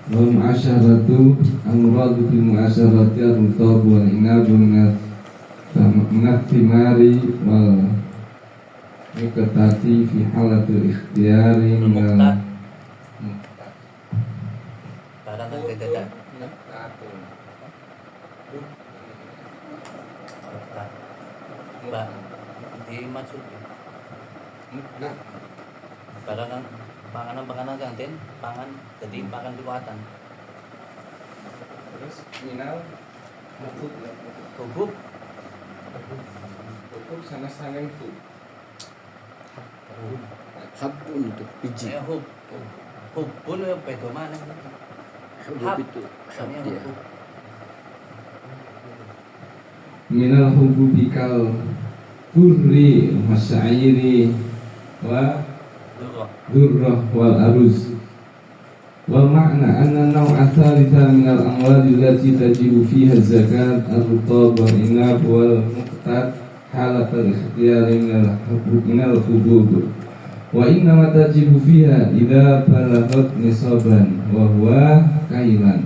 wal mu'asyaratu amradu fil mu'asyarati al-mutab wal inabu minat timari wal mikatati fi halatul ikhtiyari minal Barang beda. Mbak dimaksud barang panganan kantin pangan jadi makan kekuatan terus minal hubub sana sangen fu Habun itu biji. hubun ya beda mana Hubub itu hab Soalnya dia. hubub. minal hububikal burri masyairi wa Lurah. durrah wal aruz wal makna anna naw'a thalitha minal amwali allati tajibu fiha zakat al-rutab wal inab wal muqtad halat al-ikhtiyari minal hubub wa innama tajibu fiha idha balaghat nisaban wa huwa kailan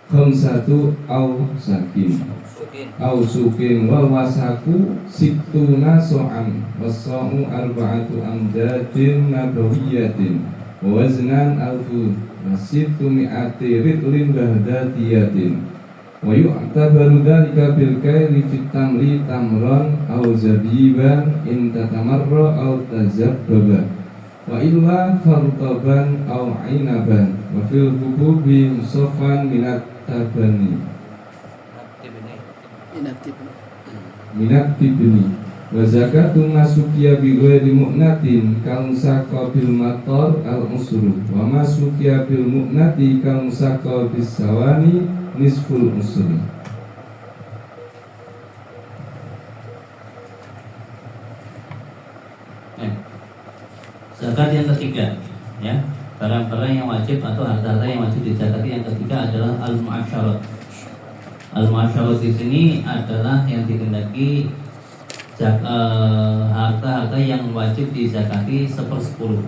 khamsatu aw sakin Sukin. au sukin wal wasaku situna so'an wasa'u arba'atu amdadin nabawiyatin waznan alfu wasitu mi'ati ritlin bahdatiyatin wa yu'tabaru dhalika bil kaili fit tamri tamran au zabiban in tatamarra au tazabbaba wa illa fartaban au ainaban wa fil hububi musafan minat tabani Aktif ini. Inaktif. minat tibni wa zakatun masukiya bi ghairi mu'natin kal musaqa bil matar al usru wa masukiya bil mu'nati kal musaqa bis sawani nisful usri. Zakat yang ketiga, ya, barang-barang yang wajib atau harta-harta yang wajib dizakati yang ketiga adalah al-mu'asyarat. Al-mu'asyarat di sini adalah yang dikehendaki harta-harta yang wajib dizakati 1/10.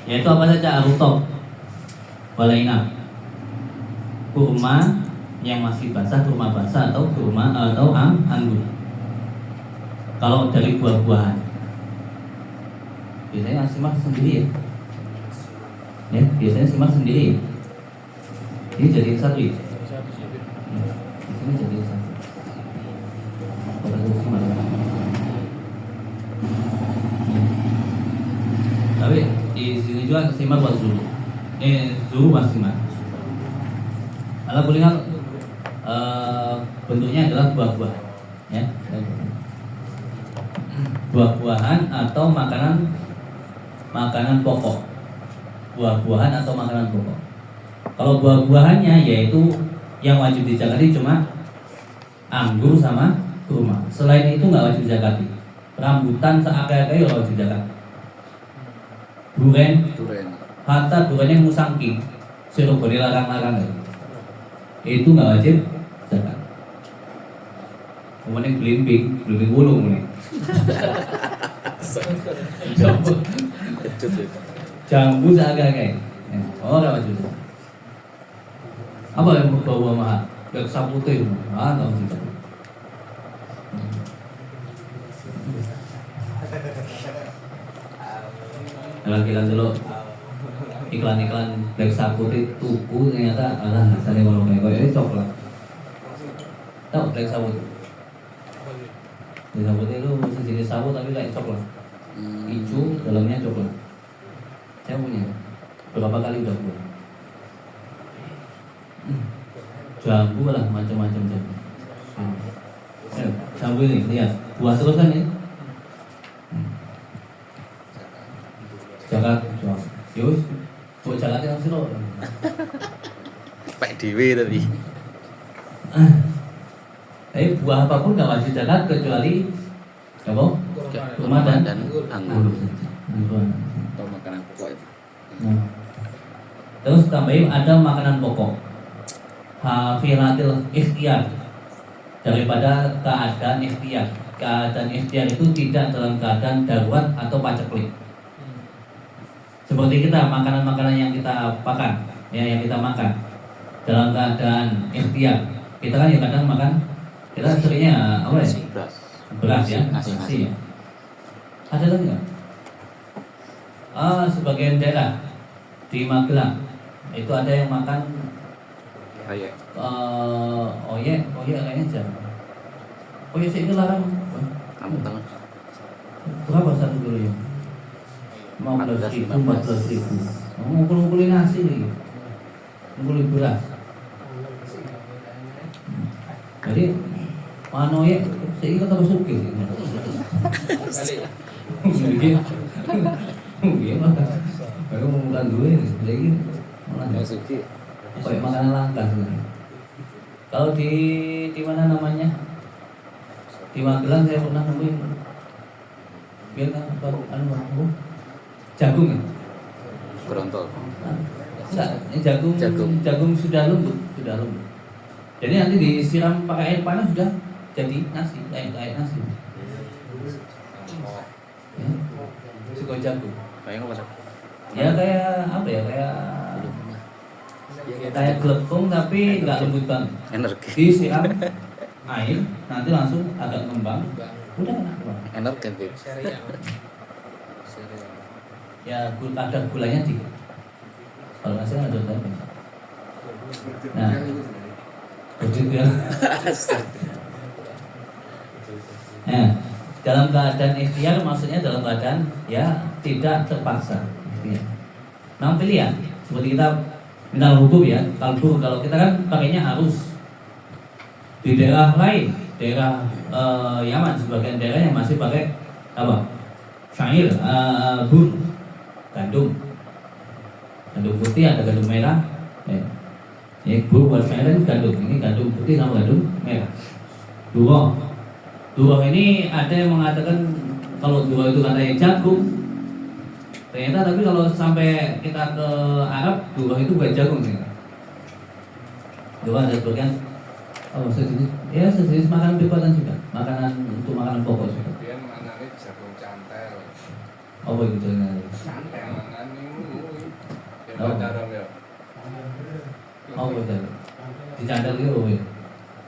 Yaitu apa saja? Ar-rutab, walainab, kurma yang masih basah, kurma basah atau kurma atau anggur. Kalau dari buah-buahan, biasanya simak sendiri ya, biasanya simak sendiri. Ini jadi satu ya. Di sini jadi satu. Pada simak. Tapi di sini juga simak buat zuru. Zuru masih simak. Kalau boleh bentuknya adalah buah-buah, ya. Buah-buahan atau makanan pokok. Buah-buahan atau makanan pokok. Kalau buah-buahannya yaitu yang wajib dizakati cuma anggur sama kurma. Selain itu nggak wajib dizakati. Rambutan seakai-akai nggak wajib zakat. Duren, hatta durennya musangking, sirup larang-larang itu nggak wajib zakat. Kemudian belimbing gulung nih. Jambu seagai-agai. Oh, nggak wajib. Apa yang bawa mahal? Kayak sapute, nggak wajib. Iklan dulu, iklan black sapute tuku ternyata alah hasilnya kalau kayak coklat. Tahu black sapute? Black sapute itu sejenis sapu tapi kayak coklat. Hijau, dalamnya coklat. Saya punya berapa kali udah buat. Jambu lah, macam-macam jambu. Jambu ini lihat buah terus kan ya. Zakat, yus, buat zakat yang siro. Pak Dewi tadi. Tapi buah apapun nggak wajib zakat kecuali apa? Kurma dan anggur anggur. atau makanan pokok itu. Nah. Terus tambahin ada makanan pokok. Hafilatil ikhtiyar, daripada keadaan ikhtiar. Keadaan ikhtiar itu tidak dalam keadaan darurat atau paceklik. seperti kita makanan-makanan yang kita makan, ya yang kita makan dalam keadaan ikhtiar. Kita kan ya kadang makan, kita seringnya apa ya? Beras ya, Nasi. ya. Ada lagi nggak? Sebagian daerah di Magelang itu ada yang makan Kayak oyek kayaknya jarang. Oyek sih itu larang. tangan. Berapa satu kilo ya? 15.000, 14.000. Ngumpul-ngumpulin nasi lagi, ngumpulin beras. Jadi mana ya? Saya kata suki sih. Iya mah. Baru mau makan dulu ya, lagi malah Suki. kayak makanan langka sebenarnya. Kalau di mana namanya? Di Magelang saya pernah nemuin jagung ya? Kerontol. Enggak, ini jagung sudah lembut. Jadi nanti disiram pakai air panas sudah jadi nasi, kayak nasi. Ya, suka jagung. Kayak apa sih? Ya kayak apa ya? Kayak glepung tapi nggak lembut banget. Energi. Disiram air, nanti langsung agak ngembang. Udah enak banget. Energi kan. Ya kadar gulanya dikit. Kalau nasi kan ada banyak. Nah, begitu ya. Nah, dalam keadaan ikhtiar maksudnya dalam keadaan ya tidak terpaksa. Ya. Nah, pilihan seperti kita minal hukum ya. Kalau kita kan pakainya harus di daerah lain, daerah Yaman, sebagian daerah yang masih pakai apa? Syair, bur, gandum putih, ada gandum merah. Ya. Ini bur buat syair itu gandum. Ini gandum putih sama gandum merah. Durong ini ada yang mengatakan kalau durong itu katanya jagung. Ternyata tapi kalau sampai kita ke Arab, durong itu bukan jagung ternyata. Durong ada sebagian sejenis makanan peribatan juga, makanan untuk makanan pokok juga. Dia manane jagung cantel. Apa itu jagung? Cantel manane ngono. Ya Oh. daram ya. Apa itu? Dicantel itu apa ya?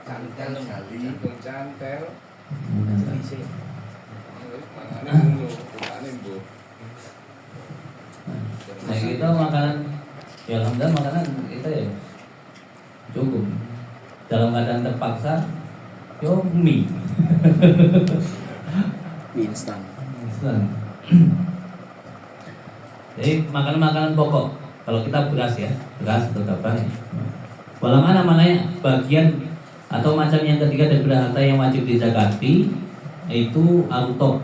Cantel kali. Jagung cantel. Manane ngono, bukane mbuh. Nah kita makanan, ya alhamdulillah makanan kita ya cukup. Dalam keadaan terpaksa, yo mie. Mie instan. Jadi makanan-makanan pokok. Kalau kita beras ya, beras tetap banyak. Walau mana bagian atau macam yang ketiga dari harta yang wajib dizakati itu auto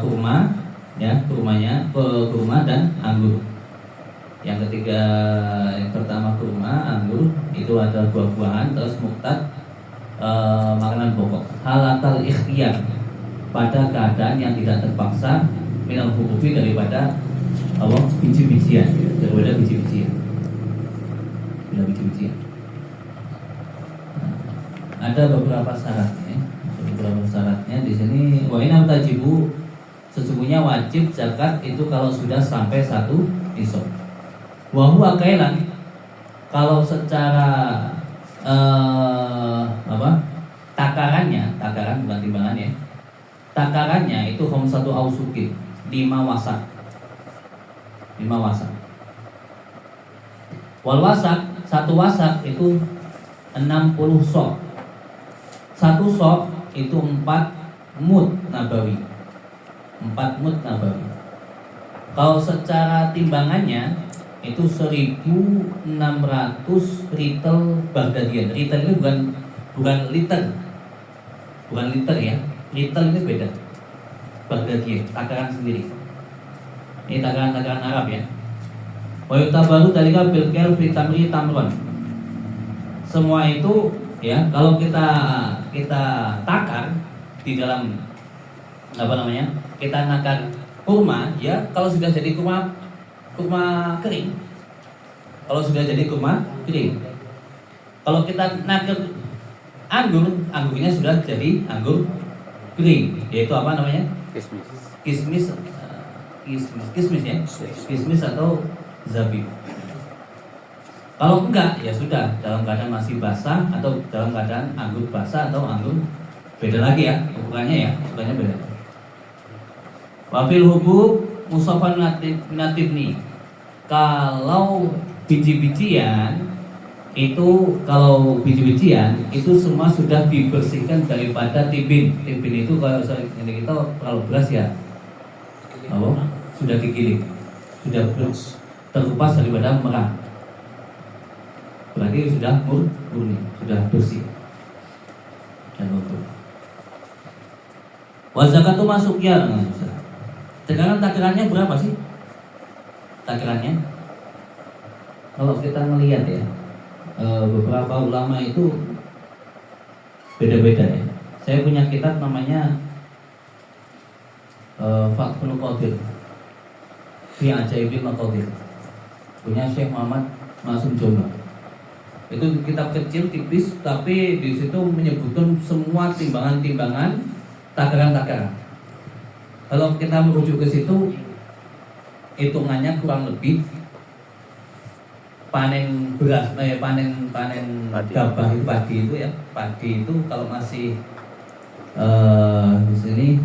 kurma, ya kurma dan anggur. Yang ketiga, yang pertama kurma, anggur, itu ada buah-buahan, terus muktad, makanan pokok. Halatal ikhtiar, pada keadaan yang tidak terpaksa, minal hukufi daripada biji-bijian, daripada biji-bijian. Ada beberapa syaratnya. Di sini wa inam tajibu, sesungguhnya wajib zakat itu kalau sudah sampai 1 nisab. Wahua kailan, kalau secara takaran bukan timbangannya. Takarannya itu satu ausukin, 5 wasak. Wal wasak, 1 wasak itu 60 sok. 1 sok itu 4 mud nabawi. Kalau secara timbangannya itu 1.600 ritel Baghdadian. Ritel ini bukan liter ya. Ritel ini beda. Baghdadian, takaran sendiri. Ini takaran Arab ya. Wa yutabaru dalika bil kalfi tamri tamron. Semua itu ya, kalau kita takar di dalam kita nakar kurma ya, kalau sudah jadi kurma kering. Kalau kita nakar anggurnya sudah jadi anggur kering, yaitu apa namanya? Kismis. Kismis. kismis ya, kismis atau zabib. Kalau enggak ya sudah dalam keadaan masih basah atau dalam keadaan anggur basah atau anggur, beda lagi ya ukurannya beda. Wafil hubub musafan minatibni. Kalau biji-bijian itu, kalau biji-bijian itu semua sudah dibersihkan daripada tibin. Tibin itu kalau ini kita kalau beras ya, sudah digiling, sudah terkupas daripada merah. Berarti sudah murni, sudah bersih dan utuh. Wazakat itu masuk ya. Sekarang takarannya berapa sih? Takarannya? Kalau kita melihat ya, beberapa ulama itu beda-beda ya. Saya punya kitab namanya Fathul Qadir fi Ajaibil Maqadir, punya Syekh Muhammad Masum Jono. Itu kitab kecil tipis, tapi di situ menyebutkan semua timbangan-timbangan, takaran-takaran. Kalau kita merujuk ke situ, hitungannya kurang lebih panen beras, panen gabah itu padi itu ya, padi itu kalau masih di sini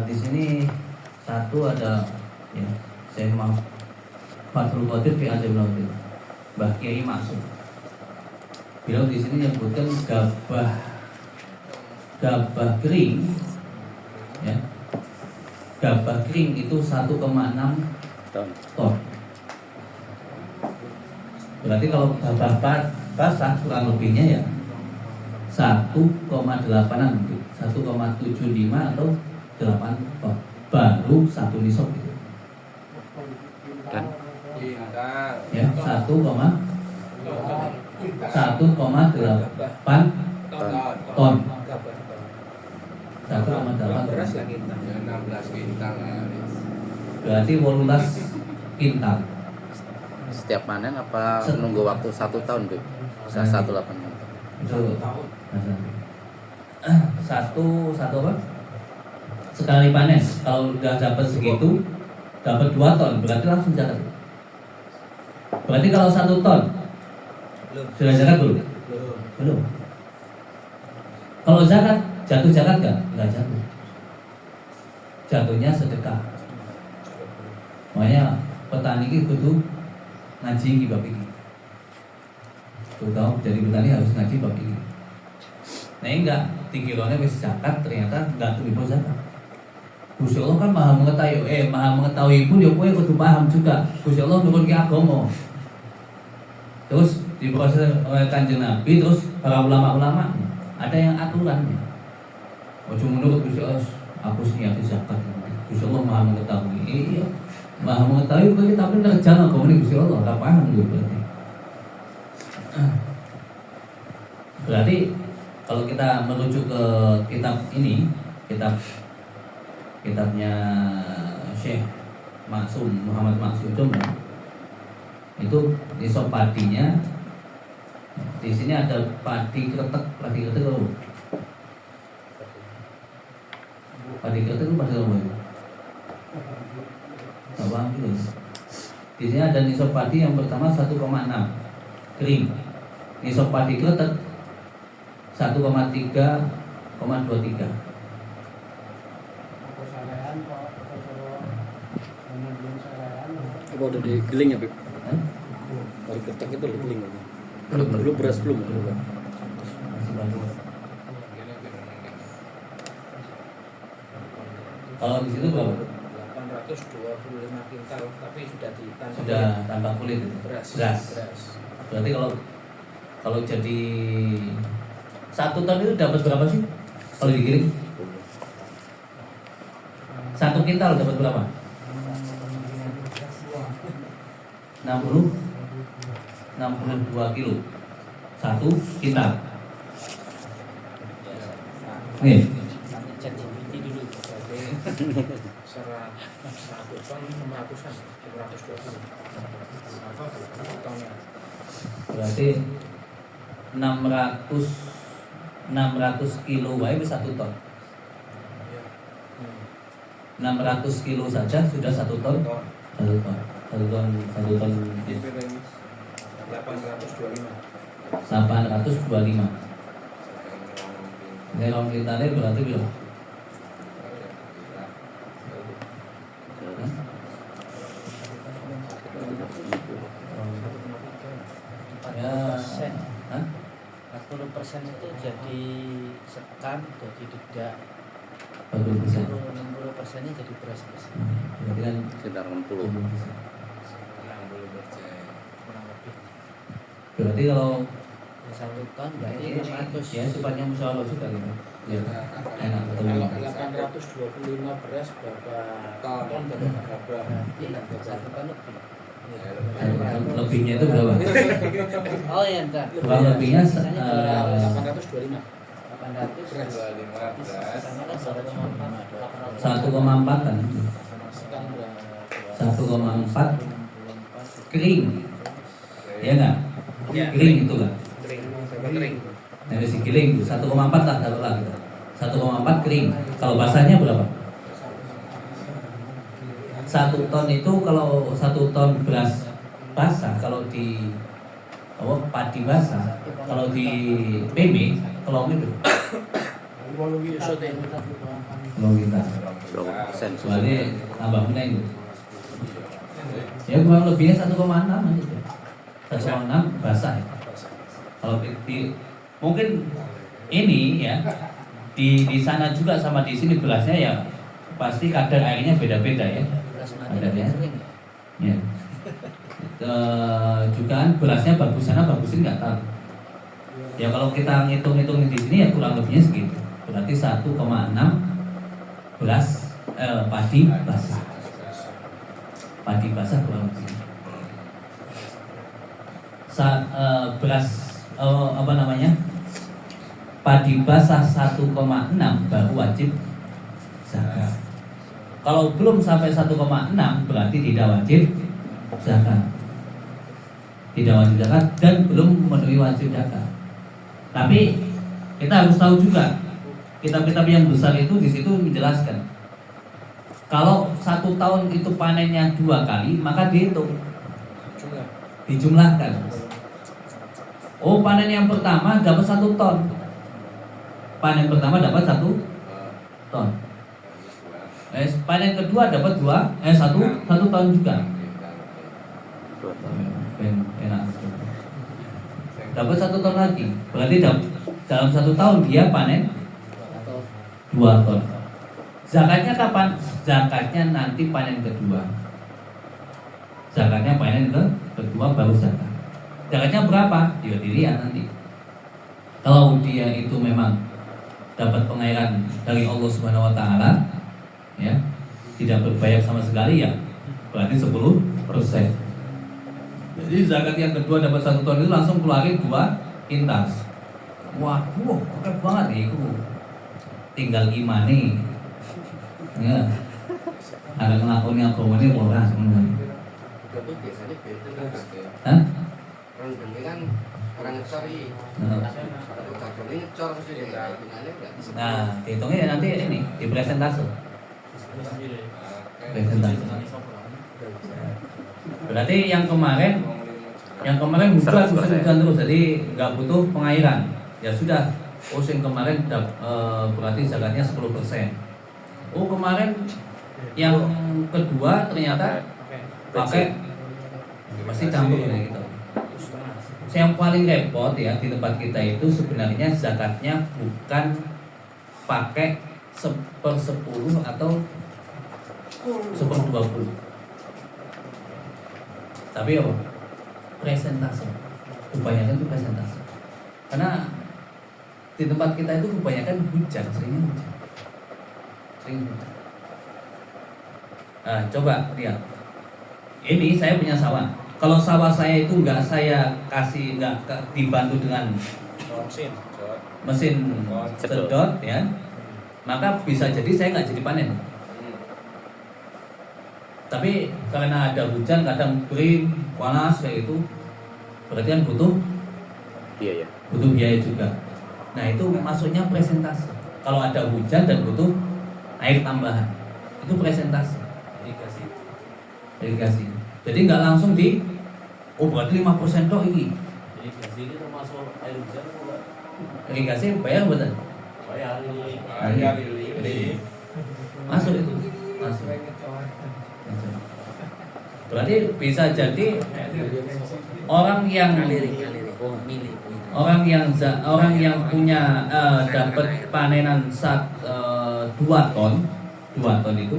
di sini satu ada ya, saya mau Fathul Qadir fi Ajaibil Maqadir, Mbah Kiai Maksum. Beliau di sini menyebutkan gabah kering, ya, gabah kering itu 1,6 ton. Berarti kalau gabah basah kurang lebihnya ya 1,8an, 1,75 atau 8 ton, baru satu nisab itu. Ya 1,8 ton. 1,8 beras lah kita 16 bintang. Berarti 18 kintal. Setiap panen apa menunggu waktu 1 tahun, Bu? Bisa 1,8 Itu satu apa? Sekali panen kalau udah dapat segitu, dapat 2 ton, berarti langsung zakat. Berarti kalau 1 ton sudah zakat belum? Belum. Kalau zakat, jatuh zakat nggak? Nggak jatuh. Jatuhnya sedekah. Makanya petani itu kudu ngaji bab ini. Tuh tahu, jadi petani harus ngaji bab ini. Nah enggak, tinggilannya wis zakat ternyata nggak terima zakat. Gusti Allah kan maha mengetahui pun ya kowe kudu paham juga. Gusti Allah nurunke agama. Terus diproses oleh Kanjeng Nabi, terus para ulama-ulama ada yang aturannya. Ojo menurut Gusti Allah aku niat zakat. Gusti Allah maha mengetahui. Iya, maha mengetahui kowe tapi kerjaan agama ini Gusti Allah, ora paham lho berarti. Berarti kalau kita merujuk ke kitab ini, kitabnya Syekh Maksum Muhammad Maksum Jombang, itu nisab padinya di sini ada padi kretek apa? Padi kretek itu padi apa? Enggak paham gitu. Di sini ada nisab padi yang pertama 1,6 kering. Nisab padi kretek 1,3,23. Apa udah digiling ya, Bib? Baru kertas itu digiling lagi. Belum beras belum. Masih baru. Kalau di situ berapa? 825 kintal, tapi sudah ditanam. Sudah tambah kulit itu. Beras. Berarti kalau jadi 1 ton itu dapat berapa sih? Kalau digiling? 1 kintal dapat berapa? 62 kilo 1 kintal. Nih. ChatGPT dulu. secara 100 ton 600-an 520 tonnya. Berarti 600 kilo wae wis 1 ton. 600 kilo saja sudah 1 ton. 1 ton. 1 ton 1 ton 825. Ini rong kintale berarti berapa? Ya, 40% itu jadi sekam, jadi dedak. 40%. 60%-nya jadi beras bersih. Berarti kan Sekitar 60. 60%. Kurang lebih. Berarti kalau 1 ton berarti 600. ya sifatnya musyawarah juga gitu. Ya, enak betul. Kalau 825 beras berapa ton berapa? Iya, 1 ton lebih. Lebihnya itu berapa? Oh iya, entar. Kurang lebihnya 825. 800 beras. sisanya kan 1,4 1,4 kan? Sekarang berapa? 1,4 kering. Ya enggak? Iya. Kering itu kan. Kering, sama kering. Dari si kering 1,4 lah taruhlah gitu. 1,4 kering. Kalau basahnya berapa? 1 ton itu kalau 1 ton beras basah kalau di padi basah kalau di PB kalau itu Walau biasa deh. kalau kita 20%. soalnya tambah meneng itu ya kurang lebihnya 1,6 gitu 1,6 basah ya. Kalau di mungkin ini ya di sana juga sama di sini berasnya ya pasti kadar airnya beda-beda ya. beras mati Ada lebih ya? sering ya. Ya. Juga kan berasnya bagus sana bagusin nggak tahu. Ya kalau kita ngitung-hitung di sini ya kurang lebihnya segitu. Berarti 1,6 beras padi basah. Padi basah kurang lebih. Beras apa namanya? Padi basah 1,6 baru wajib zakat. Kalau belum sampai 1,6 berarti tidak wajib zakat. Tidak wajib zakat dan belum memenuhi wajib zakat. Tapi kita harus tahu juga kitab-kitab yang besar itu di situ menjelaskan kalau 1 tahun itu panennya 2 kali maka dihitung dijumlahkan. Oh panen yang pertama dapat 1 ton. Panen pertama dapat 1 ton. Panen kedua dapat 1 ton juga. Enak. Dapat 1 ton lagi. Berarti dalam 1 tahun dia panen 2 ton. Zakatnya kapan? Zakatnya nanti panen kedua. Zakatnya panen kedua baru zakat. Zakatnya berapa? Ya dilihat nanti. Kalau dia itu memang dapat pengairan dari Allah Subhanahu wa taala ya, tidak berbayar sama sekali ya, berarti 10%. Jadi zakat yang kedua dapat 1 ton itu langsung keluarin 2 kintal. Wah, oke banget itu. Tinggal imani. Ya. Ada ngelakuin yang kau ini ora sebenarnya. Tapi biasanya beda kan. Hah? Orang gede kan orang ngecori. Nah. Kalau cakone ngecor mesti hitungannya enggak bisa. Nah, dihitungnya ya nanti ini di presentase. Presentase. Berarti yang kemarin hujan terus, jadi nggak butuh pengairan. Ya sudah, yang kemarin berarti zakatnya 10%. Oh kemarin yang kedua ternyata pakai pasti campur ya gitu. Yang paling repot ya di tempat kita itu sebenarnya zakatnya bukan pakai 1/10 atau 1/20. Tapi apa? Presentase. Kebanyakan itu presentase. Karena di tempat kita itu kebanyakan hujan, seringnya hujan. Nah, coba lihat. Ini saya punya sawah. Kalau sawah saya itu nggak saya kasih, nggak dibantu dengan mesin sedot ya, maka bisa jadi saya nggak jadi panen. Tapi karena ada hujan, kadang kering, panas kayak itu, berarti kan butuh biaya juga. Nah itu maksudnya presentasi. Kalau ada hujan dan butuh air tambahan, itu presentasi. Irigasi. Jadi nggak langsung berarti 5% toh ini. Irigasi ini termasuk air hujan atau enggak? Irigasi bayar betul? Bayar. Masuk itu. Masuk. Berarti bisa jadi orang yang punya dapat panenan 2 ton itu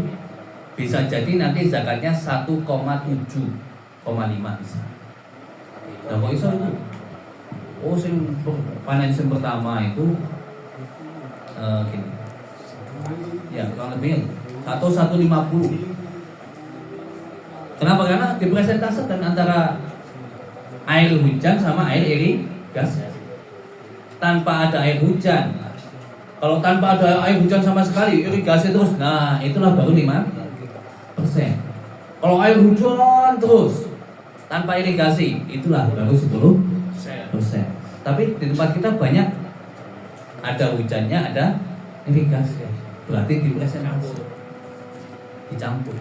bisa jadi nanti zakatnya 1,7,5 bisa. Nah, kok iso itu? Panen sing pertama itu gini. Ya, kurang lebih 1,150. Kenapa? Karena dipresentasikan antara air hujan sama air irigasi. Tanpa ada air hujan. Kalau tanpa ada air hujan sama sekali, irigasi terus, nah itulah baru 5%. Kalau air hujan terus tanpa irigasi, itulah baru 10%. Tapi di tempat kita banyak ada hujannya, ada irigasi. Berarti dipresentasi, dicampur.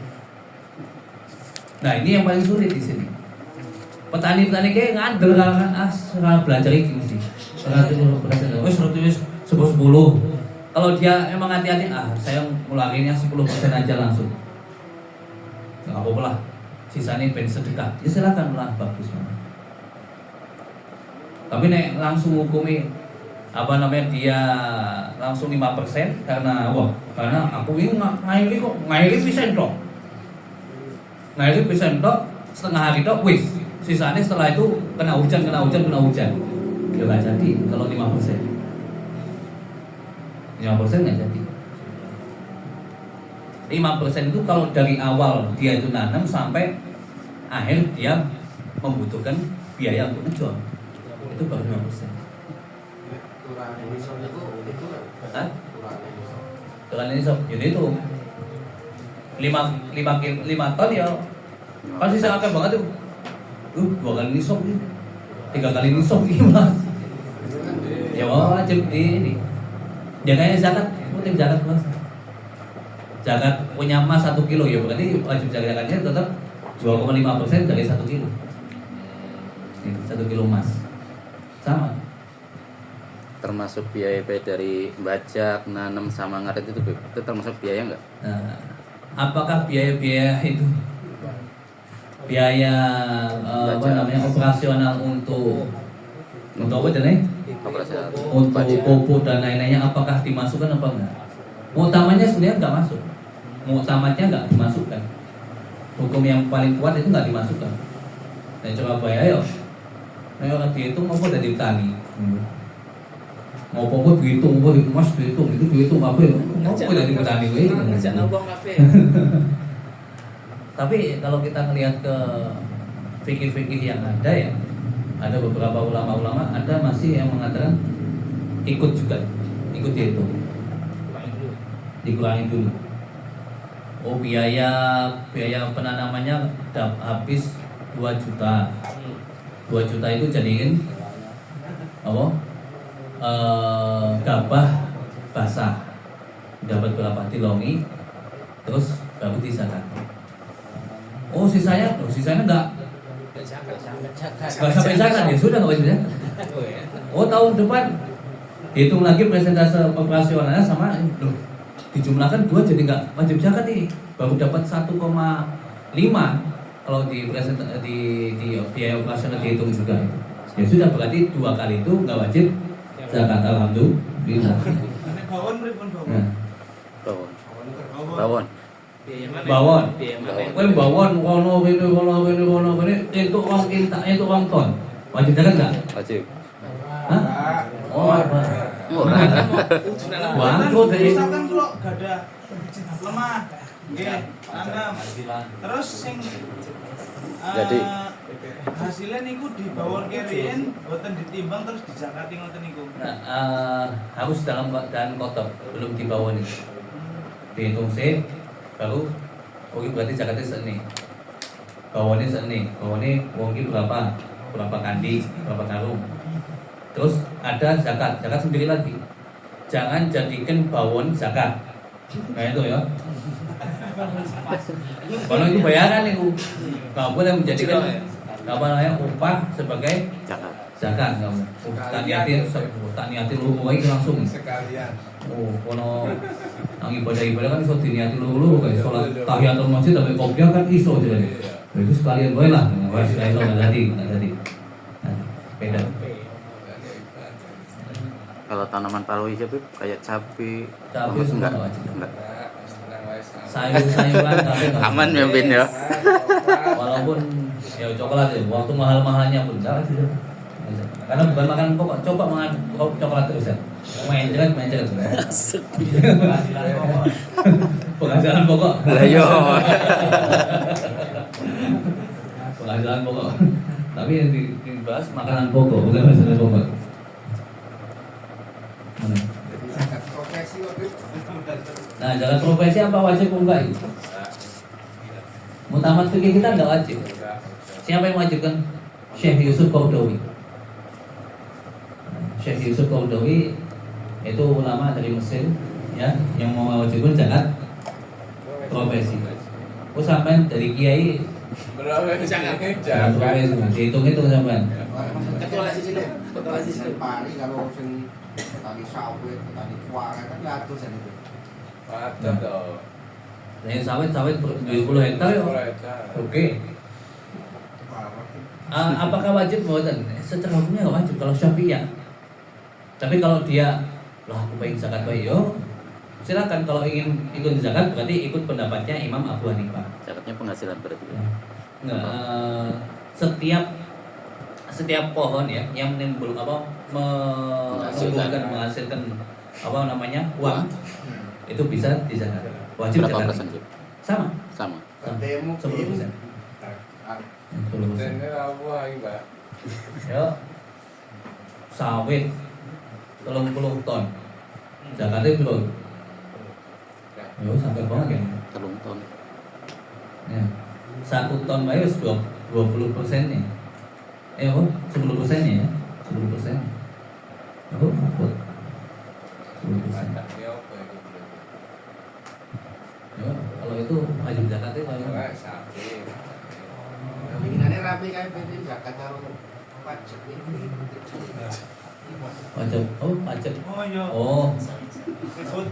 Nah ini yang paling sulit di sini. Petani-petani kayak ngandel kan sekarang belajar ini sih. Wis 10. Kalau dia emang hati-hati, saya ngulanginnya 10% aja langsung. Nggak apa-apa lah. Sisanya pengen sedekah. Ya silakan lah, bagus banget. Tapi nek langsung hukumi dia langsung 5% karena aku ini ngairi pisen dong. Ngairi pisen dong setengah hari dong, wis. Sisanya setelah itu kena hujan. Ya nggak jadi kalau 5%. 5% nggak jadi. 5% itu kalau dari awal dia itu nanam sampai akhir dia membutuhkan biaya untuk ngejual. Itu baru 5%. Turan ini sob, jadi itu 5 ton ya. Kan sisa akeh banget tuh. 2 kali nisab nih. 3 kali nisab gimana? Ya wajib ini. Jangan zakat, penting zakat Mas. Zakat punya emas 1 kilo ya berarti wajib zakatnya tetap 2,5% dari 1 kilo. 1 kilo emas. Sama. Termasuk biaya dari bajak, nanam sama ngaret itu termasuk biaya enggak? Nah, apakah biaya itu biaya operasional untuk apa jenis? Operasional. Untuk pupuk dan lain-lainnya apakah dimasukkan apa enggak? Utamanya sebenarnya enggak masuk. Utamanya enggak dimasukkan. Hukum yang paling kuat itu enggak dimasukkan. Nah, coba bayar yuk. Nah, orang dihitung apa dari petani. Mau apa dihitung, apa dikemas dihitung, itu dihitung apa ya? Mau apa dari petani gue? Tapi kalau kita ngelihat ke fikih-fikih yang ada ya, ada beberapa ulama-ulama ada masih yang mengatakan ikut dihitung, dikurangi dulu. Oh biaya penanamannya habis 2 juta. 2 juta itu jadiin apa? Gabah basah dapat berapa tilongi, terus baru dizakat. Oh sisanya enggak sampai zakat ya sudah nggak wajib zakat. Oh tahun depan hitung lagi presentase operasionalnya sama dijumlahkan 2 jadi nggak wajib zakat nih, baru dapat 1,5 kalau di biaya operasional dihitung juga. Ya sudah berarti 2 kali itu nggak wajib zakat. Alhamdulillah. Bawon. Kowe bawon kono kene entuk rong ton. Wajib zakat enggak? Wajib. Hah? Oh, apa? Bangkrut deh. Misalkan kalau gada lemah, nggih, tanam. Terus sing Jadi hasilnya niku dibawon kiriin, boten ditimbang terus dizakati ngoten niku. Nah, harus dalam keadaan kotor, belum dibawon itu. Dihitung sih, baru Oke berarti zakatnya seni. Bawonnya seni. Bawonnya wongi berapa kandi, berapa karung. Terus ada zakat sendiri lagi. Jangan jadikan bawon zakat. Nah itu ya. Kalau itu bayaran itu, nggak boleh menjadikan apa namanya upah sebagai zakat kamu. Tak niati lu itu langsung. Sekalian. Oh, kalau nang ibadah kan iso diniati lu kayak sholat tahiyatul masjid tapi kopiah kan iso jadi. Nah, itu sekalian boleh lah. Wes iso nggak jadi. Nah, beda. Kalau tanaman palawija Beb, kayak cabai, Semua enggak. nggak wajib. Enggak. Sayur-sayuran tapi nggak Aman wajib. ya Bin ya. Walaupun ya coklat ya, waktu mahal-mahalnya pun enggak sih. Karena bukan makanan pokok, coba makan coklat terus ya. Main jelek. Penghasilan pokok. Lah yo. Penghasilan pokok. Tapi yang dibahas makanan pokok, bukan penghasilan pokok. Jadi zakat profesi waktu itu. Nah, jalan profesi apa wajib enggak itu? Mutamat fikih kita enggak wajib. Siapa yang wajib kan? Syekh Yusuf Qaradawi. Syekh Yusuf Qaradawi itu ulama dari Mesir ya, yang mau mewajibkan zakat profesi. Oh sampean dari kiai Berapa jangan zakat profesi, dihitung sampean. Ketua di sini pari kalau sing tadi sawit, tadi kuara kan ngatur sana itu. Ada dong. Nah, sawit 10 hektar ya. Oke. Apakah wajib mboten? Secara hukumnya nggak wajib kalau Syafi'iyah. Tapi kalau dia lah aku pengen zakat bayi yo, silakan. Kalau ingin ikut zakat berarti ikut pendapatnya Imam Abu Hanifah. Zakatnya penghasilan berarti. Nggak, setiap pohon ya yang menimbul menghasilkan apa namanya uang itu bisa dizakat. Wajib Berapa zakat. persen Beb? Sama. Sama. Demo 10%. 10%. Ini apa ini Mbak? Ya sawit 30 ton zakatnya berapa? Yo sampai banget ya. 3 ton. Ya. 1 ton bae wis 20% nya. Apa? 10% nya ya. 10%. Aku takut. 10%. Ini apa itu? Ya, kalau itu wajib zakatnya kalau Sapi. Bikinannya rapi kayak beda zakat karo pajak ini. wajib. Oh, pajak. Oh iya. Oh, Food.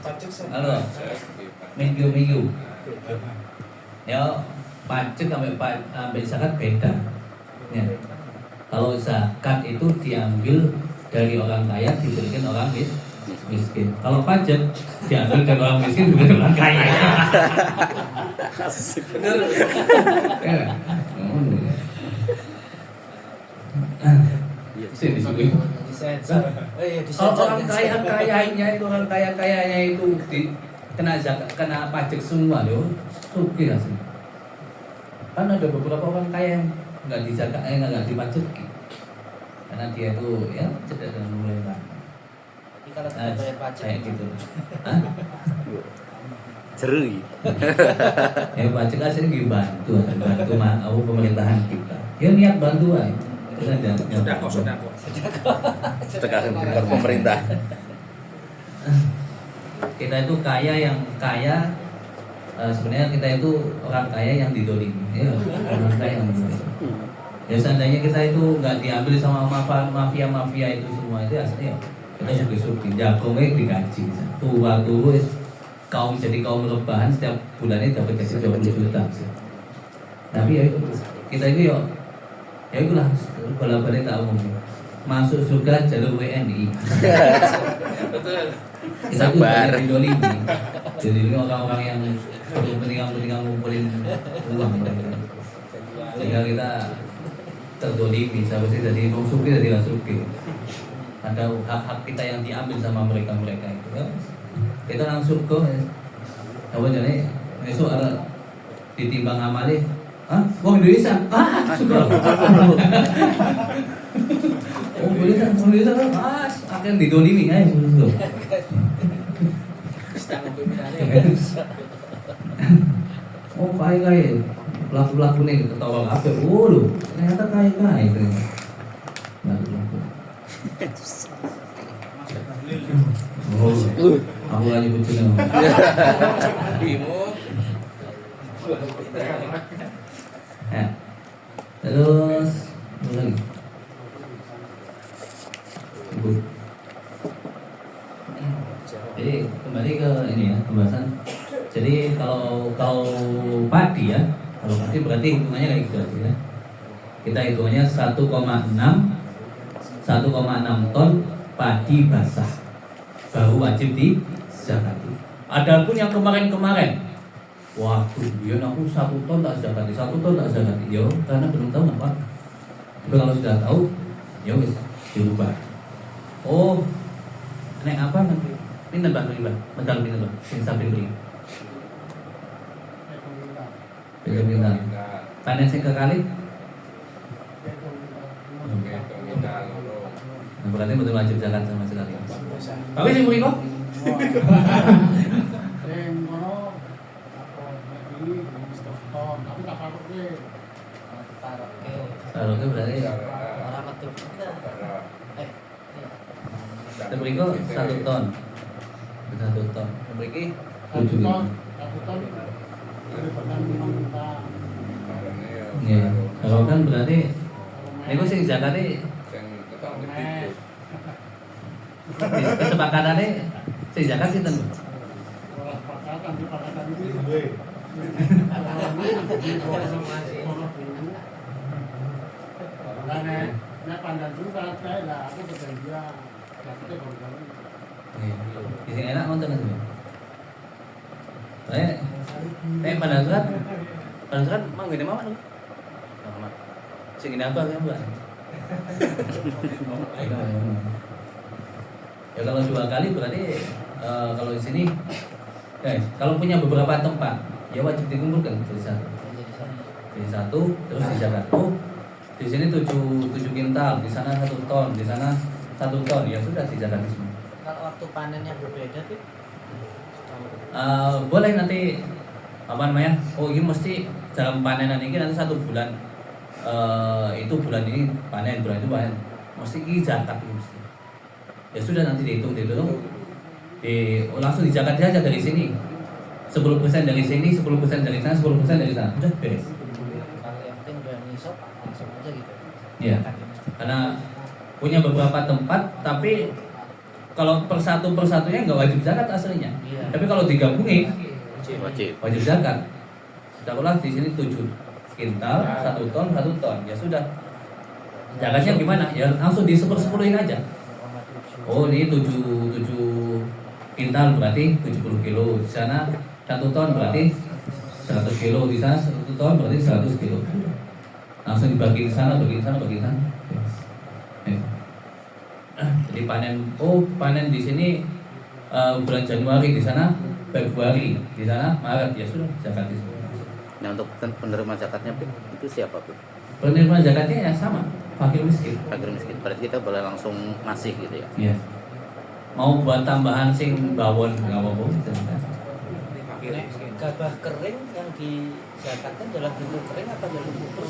Pajak halo. Minggu. Ya, pajak sampai zakat beda. Ya. Kalau zakat itu diambil dari orang kaya diberikan orang miskin. Kalau pajak diambil dari orang miskin diberikan orang kaya. Bener. Ya. Sini. Disensor. Kalau orang kayanya itu kena zakat, kena pajak semua loh, sugih asli. Kan ada beberapa orang kaya yang nggak dizakat, nggak dipajak, karena dia itu ya cerdas dan mulai lah. Tapi kalau tidak bayar pajak Kayak gitu. Hah? Jerui. Ya pajak asli bantu pemerintahan kita. Ya niat bantu aja. Sudah kok. Sekarang keluar pemerintah. Kita itu kaya yang kaya, sebenarnya kita itu orang kaya yang didolimi, ya, orang kaya yang didolimi. Ya seandainya kita itu nggak diambil sama mafia itu semua itu aslinya kita sugi jagongnya digaji, tua kaum rebahan setiap bulannya dapat gaji 20 juta. Tapi ya itu, kita itu ya itulah bola-balik tak umum. Masuk surga jalur WNI. Kita itu banyak didolimi. Jadi ini orang-orang yang kepentingan ngumpulin uang mereka. Sehingga kita terdolimi. Seharusnya jadi mau suki jadi nggak suki. Ada hak-hak kita yang diambil sama mereka itu. Ya. Kita langsung ke apa jadi besok ada ditimbang amali. Hah? Wong Indonesia? Suka. Oh, Indonesia kan mas akan didolimi ya. kaya pelaku nih ketawa apa? Waduh, ternyata kaya itu. Pelaku. Oh, aku lagi bucin. Ya. Terus apa lagi? Jadi kembali ke ini ya pembahasan. Jadi kalau padi ya, kalau padi berarti hitungannya kayak gitu aja ya. Kita hitungannya 1,6 ton padi basah baru wajib dizakati. Adapun yang kemarin-kemarin, waduh, ya aku 1 ton tak zakati, 1 ton tak zakati, yo karena belum tahu apa. Tapi kalau sudah tahu, ya wis dirubah. Oh, nek apa nanti? Pinten Mbak, bentar pinten Mbak, sing samping beli. Pinten. Panen sing kekali. Nah, berarti betul wajib zakat sama sekali. Tapi sing mriko? Taruhnya berarti Orang metu juga. kita mriko 1 ton. 1 ton. Mriki 7 ton. Iya, kalau kan berarti niku sing zakate kesepakatannya sing zakat sinten? Nah, pandang juga saya lah, aku perjanjian. Di sini enak nonton Mas. Pandang surat mang gede mama tuh. Mama. Sing ini apa kan, Mbak? Ya kalau 2 kali berarti kalau di sini guys, kalau punya beberapa tempat ya wajib dikumpulkan jadi satu terus dijaga. Oh, di sini 7 kintal, di sana 1 ton, di sana 1 ton, ya sudah dijaga di sini. Kalau waktu panennya berbeda tuh boleh nanti apa namanya? Oh, ini mesti dalam panenan ini nanti 1 bulan itu bulan ini panen, bulan itu panen. Mesti ini zakat ini mesti. Ya sudah nanti dihitung langsung dizakat aja dari sini. 10% dari sini, 10% dari sana, 10% dari sana. Udah beres. kalau yang penting udah nisab langsung aja gitu. Iya. Karena punya beberapa tempat, tapi kalau persatunya nggak wajib zakat aslinya. Iya. Tapi kalau digabungin wajib zakat. Taruhlah di sini 7 kintal, 1 ton, 1 ton. Ya sudah. Zakatnya gimana? Ya langsung di 10-10in aja. Oh, ini 7 kintal berarti 70 kilo. Di sana 1 ton berarti 100 kilo. Di sana 1 ton berarti 100 kilo. Langsung dibagi di sana, bagi di sana, bagi di sana. Jadi panen di sini bulan Januari, di sana Februari, di sana Maret, ya sudah zakat di sini. Nah, untuk penerima zakatnya itu siapa, Bu? Penerima zakatnya ya sama, fakir miskin. Fakir miskin. Berarti kita boleh langsung ngasih gitu ya. Iya. Mau buat tambahan sing bawon enggak apa-apa. Gabah kering yang dizakatkan dalam bentuk kering apa dalam bentuk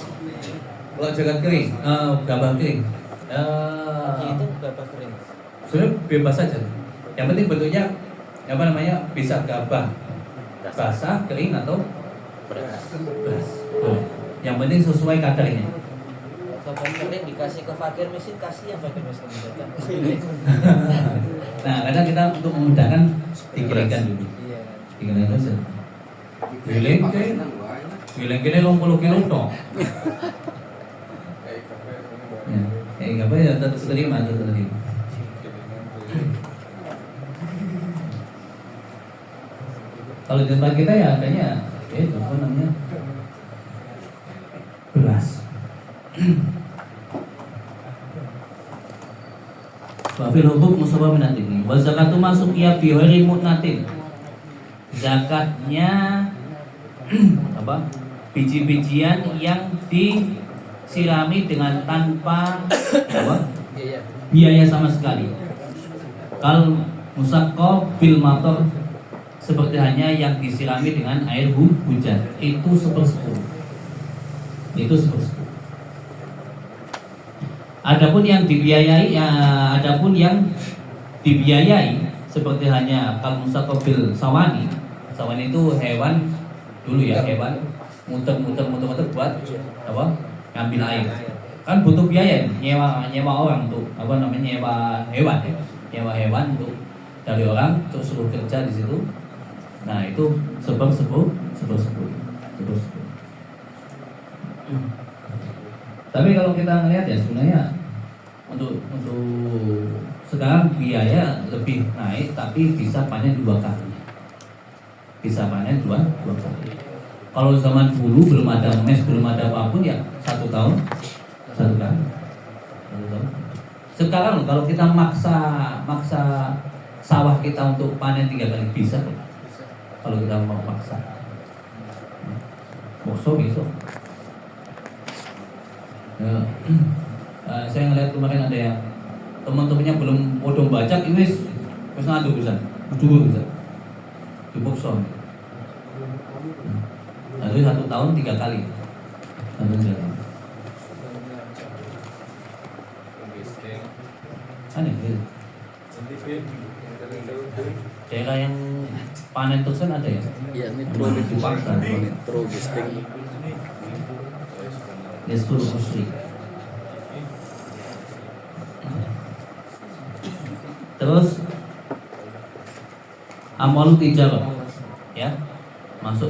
Kalau zakat kering, gabah kering. itu gabah kering. Sebenarnya bebas saja. Yang penting bentuknya apa namanya? Bisa gabah basah, kering atau beras. Boleh. Yang penting sesuai kadarnya. Gabah kering dikasih ke fakir miskin, kasih yang fakir miskin zakat. Nah, kadang kita untuk memudahkan dikeringkan dulu. Iya. Dikeringkan saja. Giling kene 20 kilo toh. Ya, gabah ya tetap terima. Kalau di tempat kita ya adanya apa namanya? Beras. Wafil hukum musabah minatin. Wa zakatu masuk ya fi ghairi mutnatin. Zakatnya apa? Biji-bijian yang disirami dengan tanpa apa? Biaya sama sekali. Kal musaqqab bil matar, seperti hanya yang disirami dengan air hujan, itu 1/10. Itu 1/10. Adapun yang dibiayai, seperti hanya kalau mustaqbil sawani itu hewan dulu ya, hewan muter buat apa? Ngambil air. Kan butuh biaya, nyewa orang tuh, nyewa hewan untuk dari orang untuk suruh kerja di situ. Nah itu 1/10. Tapi kalau kita ngelihat ya sebenarnya untuk sekarang biaya lebih naik, tapi bisa panen 2 kali. Bisa panen dua kali. Kalau zaman dulu belum ada mes, belum ada apapun ya 1 tahun 1 kali. Sekarang kalau kita maksa sawah kita untuk panen 3 kali bisa. Kalau kita mau maksa. Besok. Ya. Saya ngeliat kemarin ada yang teman-temannya belum podong bajak, ini wis ngadu bisa, dipaksa. Lalu 1 tahun 3 kali. Aneh gitu. Daerah yang panen terus ada ya? Iya, Metro Gesting. Gestur Musri. Terus amalu tijarah.